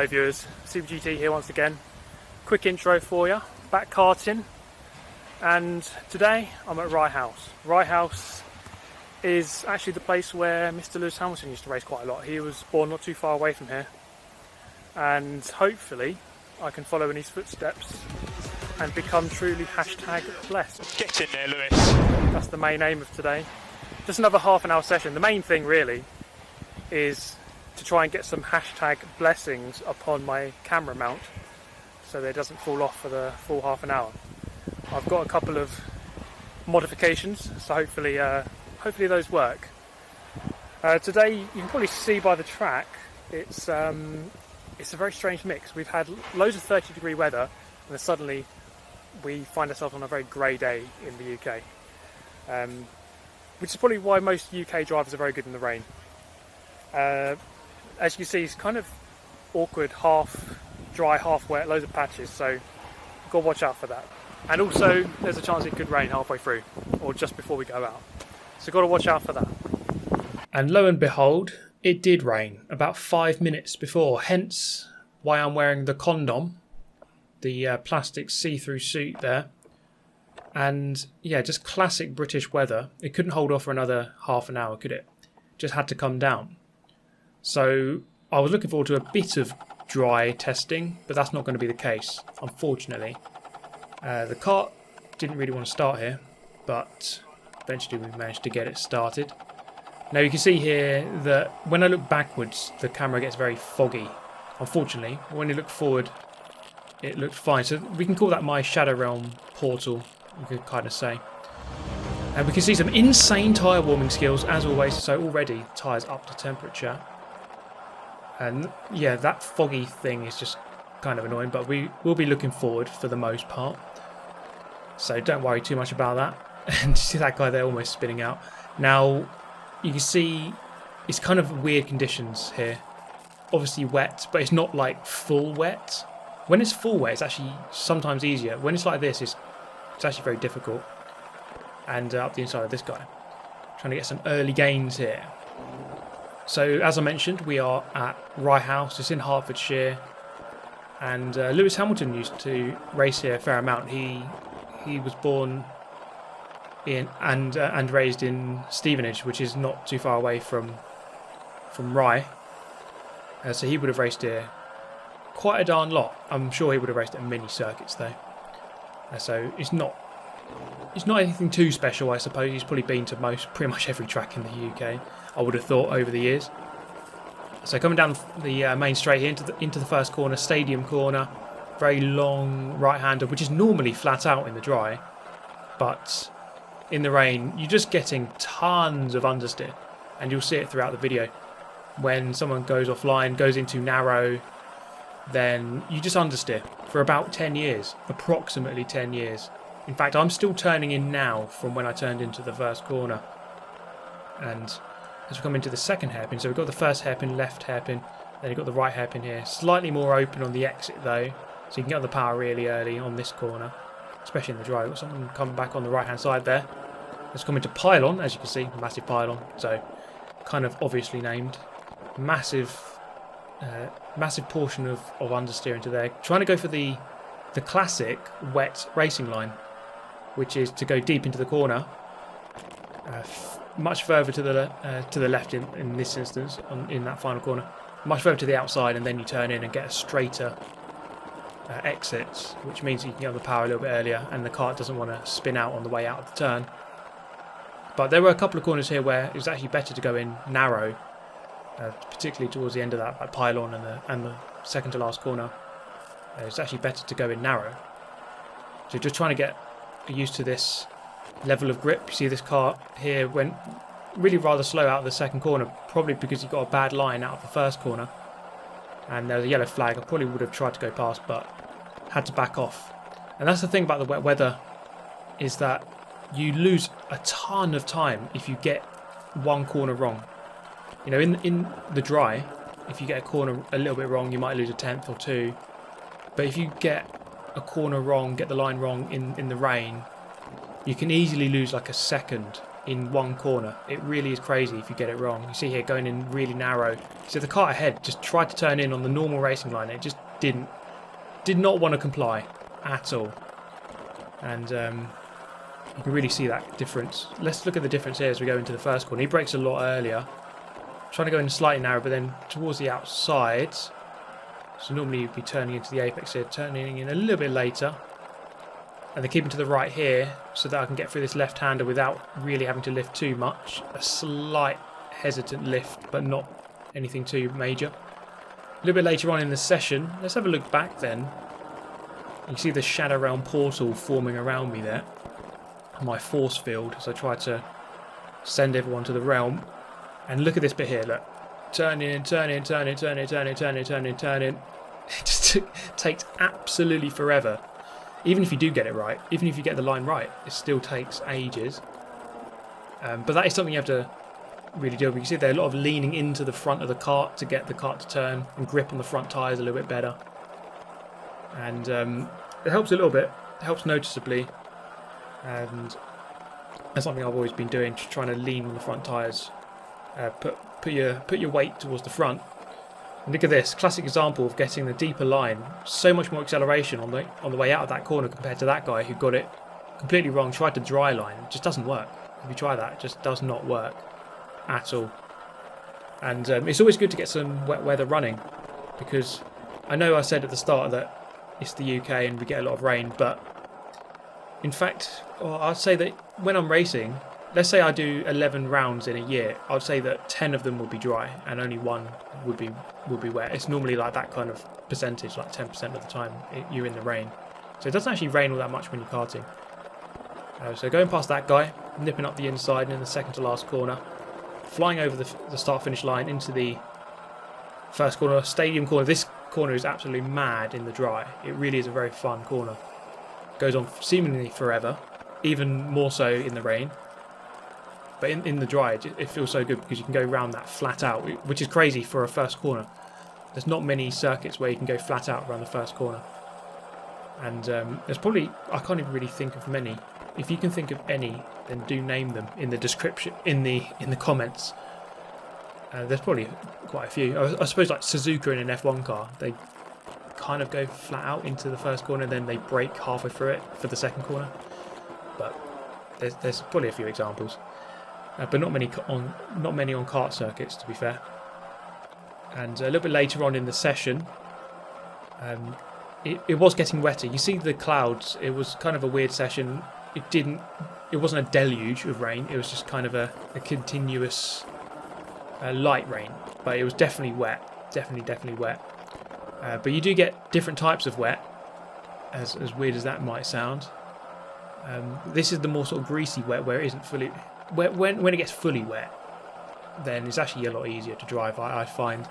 Hello viewers, SuperGT here once again. Quick intro for you, back karting, and today I'm at Rye House. Rye House is actually the place where Mr. Lewis Hamilton used to race quite a lot. He was born not too far away from here, and hopefully I can follow in his footsteps and become truly #blessed. Get in there, Lewis. That's the main aim of today. Just another half an hour session. The main thing really is to try and get some #blessings upon my camera mount so that it doesn't fall off for the full half an hour. I've got a couple of modifications, so hopefully those work. Today, you can probably see by the track, it's a very strange mix. We've had loads of 30-degree weather, and then suddenly we find ourselves on a very grey day in the UK, which is probably why most UK drivers are very good in the rain. As you can see, it's kind of awkward, half dry, half wet, loads of patches, so you've got to watch out for that. And also, there's a chance it could rain halfway through, or just before we go out. So you've got to watch out for that. And lo and behold, it did rain about 5 minutes before, hence why I'm wearing the condom, the plastic see-through suit there. And yeah, just classic British weather. It couldn't hold off for another half an hour, could it? Just had to come down. So I was looking forward to a bit of dry testing, but that's not going to be the case, unfortunately. The kart didn't really want to start here, but eventually we managed to get it started. Now you can see here that when I look backwards, the camera gets very foggy, unfortunately. When you look forward, it looks fine. So we can call that my Shadow Realm portal, you could kind of say. And we can see some insane tyre warming skills, as always, so already tyres up to temperature. And yeah, that foggy thing is just kind of annoying, but we will be looking forward for the most part. So don't worry too much about that. And see that guy there almost spinning out. Now, you can see it's kind of weird conditions here. Obviously wet, but it's not like full wet. When it's full wet, it's actually sometimes easier. When it's like this, it's actually very difficult. And up the inside of this guy. Trying to get some early gains here. So, as I mentioned, we are at Rye House. It's in Hertfordshire. And Lewis Hamilton used to race here a fair amount. He was born in and raised in Stevenage, which is not too far away from Rye. So he would have raced here quite a darn lot. I'm sure he would have raced at many circuits though. So it's not anything too special, I suppose. He's probably been to pretty much every track in the UK, I would have thought, over the years. So coming down the main straight here into the first corner, Stadium corner, very long right-hander, which is normally flat out in the dry, but in the rain you're just getting tons of understeer, and you'll see it throughout the video. When someone goes offline, goes into narrow, then you just understeer for about 10 years, approximately 10 years. In fact, I'm still turning in now from when I turned into the first corner. And as we come into the second hairpin, so we've got the first hairpin, left hairpin, then you've got the right hairpin here. Slightly more open on the exit though, so you can get the power really early on this corner, especially in the dry. We've got someone coming back on the right hand side there. Let's come into pylon, as you can see, massive pylon, so kind of obviously named. Massive portion of understeer into there. Trying to go for the classic wet racing line, which is to go deep into the corner, much further to the left in this instance, in that final corner, much further to the outside, and then you turn in and get a straighter exit, which means you can get the power a little bit earlier, and the kart doesn't want to spin out on the way out of the turn. But there were a couple of corners here where it was actually better to go in narrow, particularly towards the end of that pylon and the second to last corner. It's actually better to go in narrow. So just trying to get used to this level of grip. You see this car here went really rather slow out of the second corner, probably because he got a bad line out of the first corner. And there was a yellow flag. I probably would have tried to go past, but had to back off. And that's the thing about the wet weather, is that you lose a ton of time if you get one corner wrong. You know, in the dry, if you get a corner a little bit wrong, you might lose a tenth or two. But if you get a corner wrong, get the line wrong in the rain, you can easily lose like a second in one corner. It really is crazy if you get it wrong. You see here going in really narrow. So the kart ahead just tried to turn in on the normal racing line. It just did not want to comply at all. And you can really see that difference. Let's look at the difference here as we go into the first corner. He brakes a lot earlier. Trying to go in slightly narrow, but then towards the outside. So normally you'd be turning into the apex here, turning in a little bit later. And they're keeping to the right here so that I can get through this left-hander without really having to lift too much. A slight hesitant lift, but not anything too major. A little bit later on in the session, let's have a look back then. You see the Shadow Realm portal forming around me there. My force field as I try to send everyone to the realm. And look at this bit here, look. Turn in, turn in, turn in, turn in, turn in, turn in, turn in, turn in. It just takes absolutely forever. Even if you do get it right, even if you get the line right, it still takes ages. But that is something you have to really do. You can see there a lot of leaning into the front of the kart to get the kart to turn and grip on the front tyres a little bit better. And it helps a little bit, it helps noticeably. And that's something I've always been doing, just trying to lean on the front tyres. Put your weight towards the front. And look at this classic example of getting the deeper line. So much more acceleration on the way out of that corner compared to that guy who got it completely wrong. Tried to dry line, it just doesn't work. If you try that, it just does not work at all. And it's always good to get some wet weather running, because I know I said at the start that it's the UK and we get a lot of rain, but in fact, I'd say that when I'm racing, let's say I do 11 rounds in a year, I'd say that 10 of them will be dry and only one would be wet. It's normally like that kind of percentage, like 10% of the time you're in the rain. So it doesn't actually rain all that much when you're karting. So going past that guy, nipping up the inside and in the second to last corner, flying over the start-finish line into the first corner, stadium corner. This corner is absolutely mad in the dry. It really is a very fun corner. Goes on seemingly forever, even more so in the rain. But in the dry, it feels so good because you can go around that flat out, which is crazy for a first corner. There's not many circuits where you can go flat out around the first corner. And there's probably, I can't even really think of many. If you can think of any, then do name them in the description, in the comments. There's probably quite a few. I suppose like Suzuka in an F1 car, they kind of go flat out into the first corner, then they brake halfway through it for the second corner. But there's probably a few examples. But not many on kart circuits, to be fair. And a little bit later on in the session, it was getting wetter. You see the clouds. It was kind of a weird session. It wasn't a deluge of rain. It was just kind of a continuous light rain, but it was definitely wet. Definitely wet. But you do get different types of wet, as weird as that might sound. This is the more sort of greasy wet, where it isn't fully. When it gets fully wet, then it's actually a lot easier to drive, I find.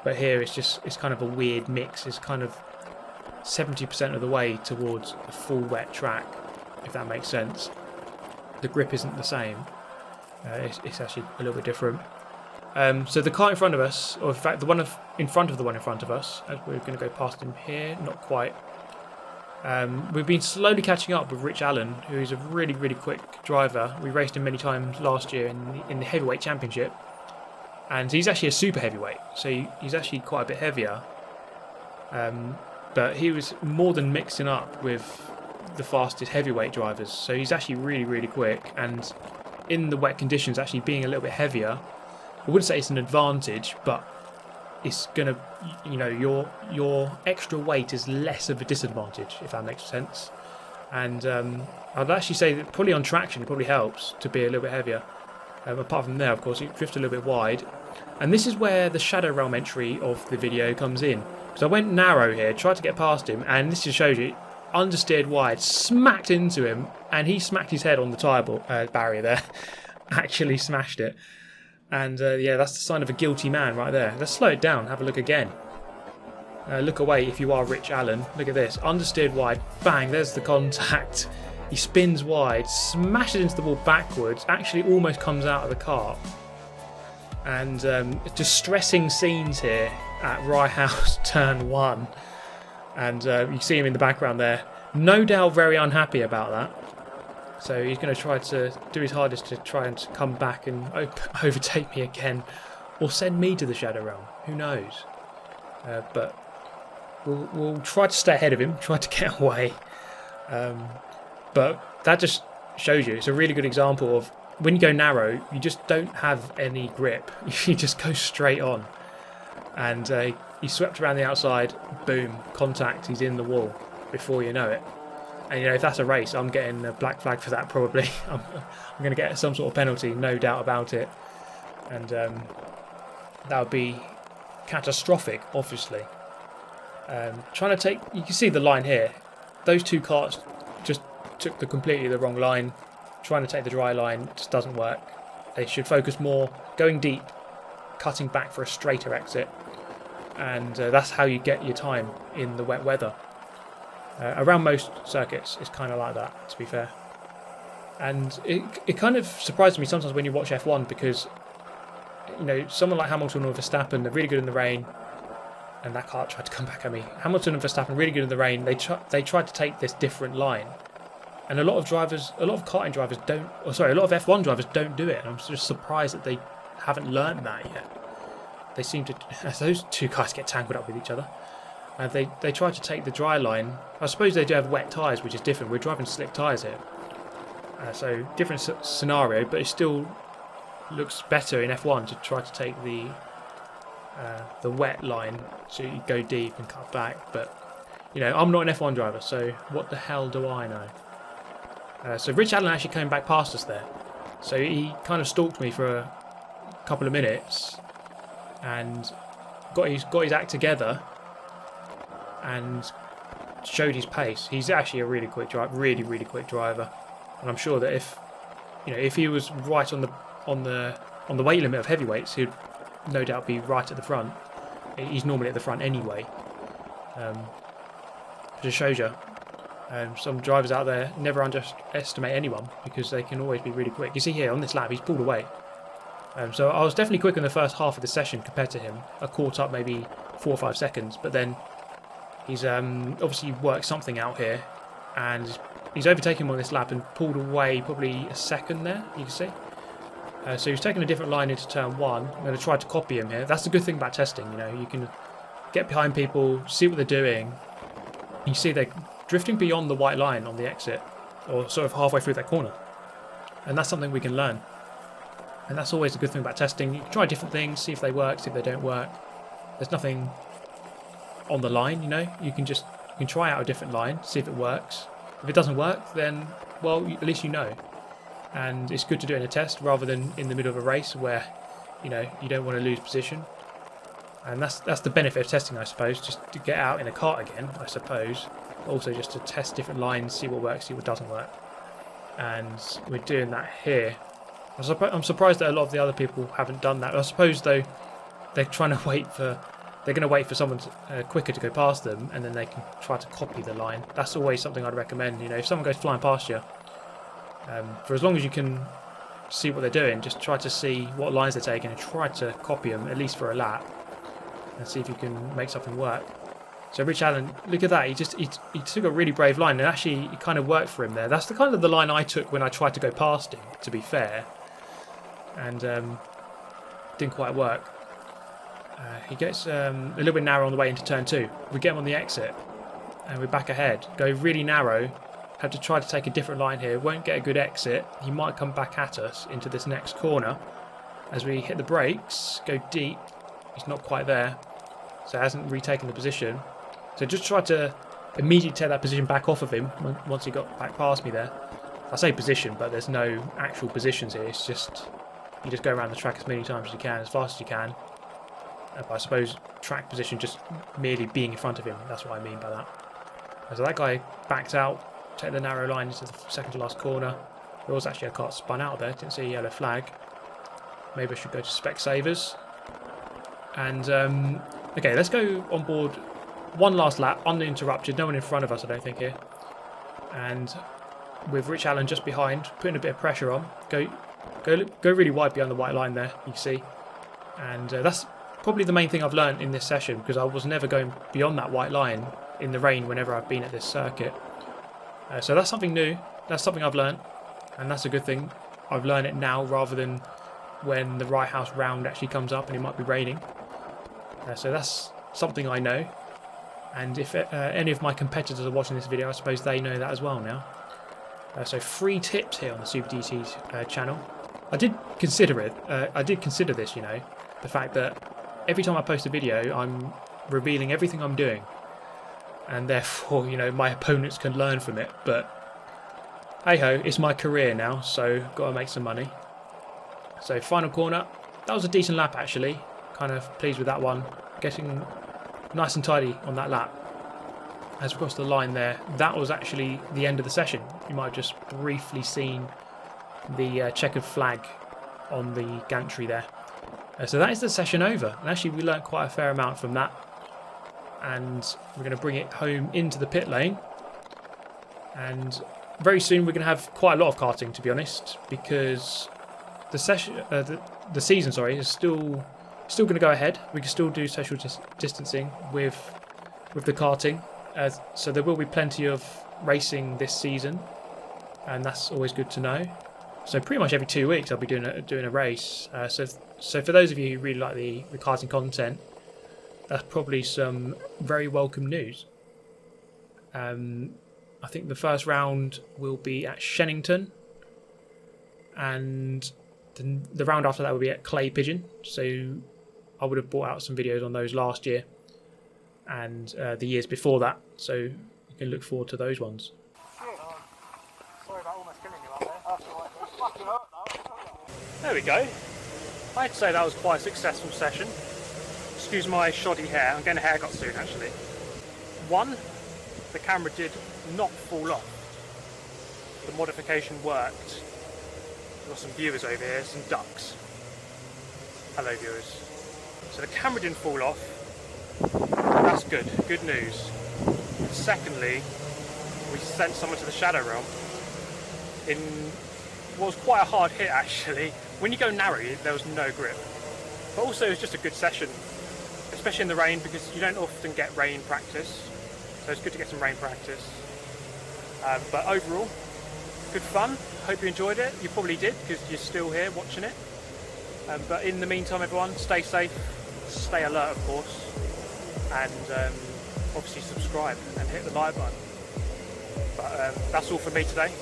But here it's kind of a weird mix. It's kind of 70% of the way towards a full wet track, if that makes sense. The grip isn't the same. It's actually a little bit different. So the car in front of us, or in fact the one in front of the one in front of us, as we're going to go past him here, not quite. We've been slowly catching up with Rich Allen, who is a really, really quick driver. We raced him many times last year in the heavyweight championship, and he's actually a super heavyweight, so he's actually quite a bit heavier. But he was more than mixing up with the fastest heavyweight drivers, so he's actually really, really quick. And in the wet conditions, actually being a little bit heavier, I wouldn't say it's an advantage, but it's gonna, your extra weight is less of a disadvantage, if that makes sense. And I'd actually say that probably on traction it probably helps to be a little bit heavier. Apart from there, of course, you drift a little bit wide. And this is where the Shadow Realm entry of the video comes in. Because I went narrow here, tried to get past him, and this just shows you, understeered wide, smacked into him, and he smacked his head on the tyre barrier there. Actually smashed it. And yeah, that's the sign of a guilty man right there. Let's slow it down, have a look again. Look away if you are Rich Allen. Look at this, understeered wide, bang, there's the contact. He spins wide, smashes into the wall backwards, actually almost comes out of the car. And distressing scenes here at Rye House Turn 1. And you see him in the background there. No doubt very unhappy about that. So he's going to try to do his hardest to try and come back and overtake me again, or send me to the Shadow Realm. Who knows? But we'll try to stay ahead of him, try to get away. But that just shows you, it's a really good example of when you go narrow, you just don't have any grip. You just go straight on. And he swept around the outside, boom, contact, he's in the wall before you know it. And if that's a race, I'm getting a black flag for that probably. I'm going to get some sort of penalty, no doubt about it. And that would be catastrophic, obviously. Trying to take, you can see the line here. Those two carts just took completely the wrong line. Trying to take the dry line just doesn't work. They should focus more going deep, cutting back for a straighter exit. And that's how you get your time in the wet weather. Around most circuits, it's kind of like that, to be fair. And it kind of surprises me sometimes when you watch F1 because, someone like Hamilton or Verstappen, they're really good in the rain. And that car tried to come back at me. Hamilton and Verstappen, really good in the rain. They tried to take this different line. And a lot of karting drivers don't, a lot of F1 drivers don't do it. And I'm just surprised that they haven't learned that yet. They seem to, as those two guys get tangled up with each other. And they try to take the dry line. I suppose they do have wet tyres, which is different. We're driving slick tyres here. So different scenario, but it still looks better in F1 to try to take the wet line, so you go deep and cut back. But, I'm not an F1 driver, so what the hell do I know? So Rich Allen actually came back past us there. So he kind of stalked me for a couple of minutes and got his act together and showed his pace. He's actually a really quick driver, really quick driver, and I'm sure that if he was right on the weight limit of heavyweights, he'd no doubt be right at the front. He's normally at the front anyway. Just shows you. Some drivers out there never underestimate anyone because they can always be really quick. You see here on this lap, he's pulled away. So I was definitely quick in the first half of the session compared to him. I caught up maybe 4 or 5 seconds, but then he's obviously worked something out here, and he's overtaken him on this lap and pulled away probably a second there, you can see. So he's taken a different line into turn 1. I'm going to try to copy him here. That's the good thing about testing, you can get behind people, see what they're doing. You see they're drifting beyond the white line on the exit, or sort of halfway through that corner. And that's something we can learn. And that's always a good thing about testing. You can try different things, see if they work, see if they don't work. There's nothing on the line, You can try out a different line, see if it works. If it doesn't work, then, well, at least you know. And it's good to do it in a test rather than in the middle of a race where, you don't want to lose position. And that's the benefit of testing, I suppose, just to get out in a kart again, I suppose. But also just to test different lines, see what works, see what doesn't work. And we're doing that here. I'm surprised that a lot of the other people haven't done that. I suppose, though, they're going to wait for someone quicker to go past them, and then they can try to copy the line. That's always something I'd recommend. If someone goes flying past you, for as long as you can see what they're doing, just try to see what lines they're taking and try to copy them, at least for a lap, and see if you can make something work. So Rich Allen, look at that, he took a really brave line, and actually it kind of worked for him there. That's the kind of the line I took when I tried to go past him, to be fair, and didn't quite work. He gets a little bit narrow on the way into turn 2. We get him on the exit, and we're back ahead. Go really narrow. Have to try to take a different line here. Won't get a good exit. He might come back at us into this next corner. As we hit the brakes, go deep. He's not quite there, so hasn't retaken the position. So just try to immediately take that position back off of him once he got back past me there. I say position, but there's no actual positions here. It's just you just go around the track as many times as you can, as fast as you can. But I suppose track position just merely being in front of him. That's what I mean by that. So that guy backed out. Take the narrow line into the second to last corner. There was actually a kart spun out there. Didn't see a yellow flag. Maybe I should go to Specsavers. And okay, let's go on board. One last lap, uninterrupted. No one in front of us, I don't think here. And with Rich Allen just behind, putting a bit of pressure on. Go really wide behind the white line there. You can see. And that's probably the main thing I've learned in this session, because I was never going beyond that white line in the rain whenever I've been at this circuit. So that's something new. That's something I've learned. and that's a good thing. I've learned it now rather than when the Rye House round actually comes up and it might be raining. So that's something I know, and if any of my competitors are watching this video, I suppose they know that as well now. So 3 tips here on the Super DT channel. I did consider it. I did consider this, you know, the fact that every time I post a video, I'm revealing everything I'm doing, and therefore, you know, my opponents can learn from it. But hey ho, it's my career now, so got to make some money. So final corner, that was a decent lap actually. Kind of pleased with that one. Getting nice and tidy on that lap. As we crossed the line there, that was actually the end of the session. You might have just briefly seen the checkered flag on the gantry there. So that is the session over, and actually we learnt quite a fair amount from that, and we're going to bring it home into the pit lane, and very soon we're going to have quite a lot of karting, to be honest, because the season is still going to go ahead. We can still do social distancing with the karting, so there will be plenty of racing this season, and that's always good to know. So pretty much every 2 weeks I'll be doing a race. So for those of you who really like the karting content, that's probably some very welcome news. I think the first round will be at Shennington, and the round after that will be at Clay Pigeon. So I would have brought out some videos on those last year and the years before that, so you can look forward to those ones. Sorry about almost killing you out there. That's alright. It's fucking hurt now. There we go. I'd say that was quite a successful session. Excuse my shoddy hair, I'm getting a haircut soon actually. 1, the camera did not fall off. The modification worked. We've got some viewers over here, some ducks. Hello viewers. So the camera didn't fall off. That's good, good news. Secondly, we sent someone to the Shadow Realm in what was quite a hard hit actually. When you go narrow, there was no grip. But also it was just a good session, especially in the rain, because you don't often get rain practice. So it's good to get some rain practice. But overall, good fun. Hope you enjoyed it. You probably did, because you're still here watching it. But in the meantime, everyone, stay safe, stay alert of course, and obviously subscribe and hit the like button. But that's all for me today.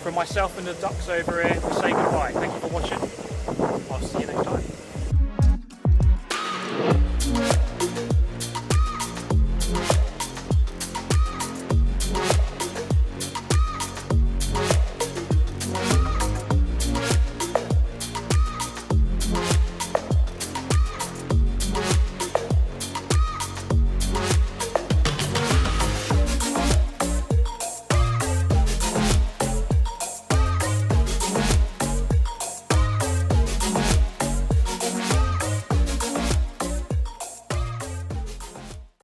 From myself and the ducks over here, we say goodbye. Thank you for watching. I'll see you next time.